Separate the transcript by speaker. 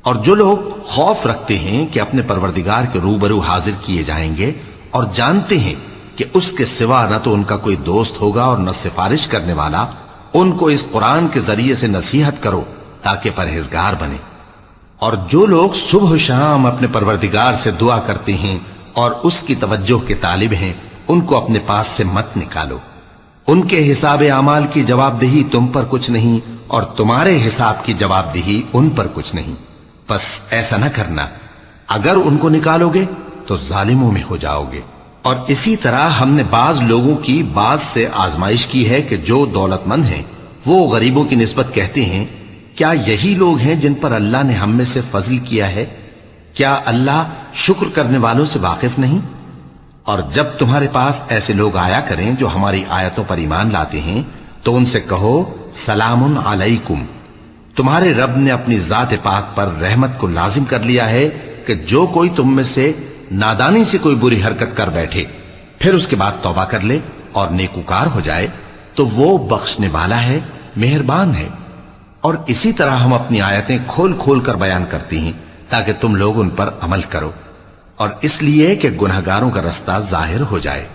Speaker 1: اور جو لوگ خوف رکھتے ہیں کہ اپنے پروردگار کے روبرو حاضر کیے جائیں گے اور جانتے ہیں کہ اس کے سوا نہ تو ان کا کوئی دوست ہوگا اور نہ سفارش کرنے والا، ان کو اس قرآن کے ذریعے سے نصیحت کرو تاکہ پرہیزگار بنے۔ اور جو لوگ صبح و شام اپنے پروردگار سے دعا کرتے ہیں اور اس کی توجہ کے طالب ہیں، ان کو اپنے پاس سے مت نکالو۔ ان کے حساب اعمال کی جواب دہی تم پر کچھ نہیں اور تمہارے حساب کی جواب دہی ان پر کچھ نہیں، بس ایسا نہ کرنا۔ اگر ان کو نکالو گے تو ظالموں میں ہو جاؤ گے۔ اور اسی طرح ہم نے بعض لوگوں کی بعض سے آزمائش کی ہے کہ جو دولت مند ہیں وہ غریبوں کی نسبت کہتے ہیں کیا یہی لوگ ہیں جن پر اللہ نے ہم میں سے فضل کیا ہے؟ کیا اللہ شکر کرنے والوں سے واقف نہیں؟ اور جب تمہارے پاس ایسے لوگ آیا کریں جو ہماری آیتوں پر ایمان لاتے ہیں تو ان سے کہو سلام علیکم، تمہارے رب نے اپنی ذات پاک پر رحمت کو لازم کر لیا ہے کہ جو کوئی تم میں سے نادانی سے کوئی بری حرکت کر بیٹھے پھر اس کے بعد توبہ کر لے اور نیکوکار ہو جائے تو وہ بخشنے والا ہے، مہربان ہے۔ اور اسی طرح ہم اپنی آیتیں کھول کھول کر بیان کرتی ہیں تاکہ تم لوگ ان پر عمل کرو، اور اس لیے کہ گنہگاروں کا رستہ ظاہر ہو جائے۔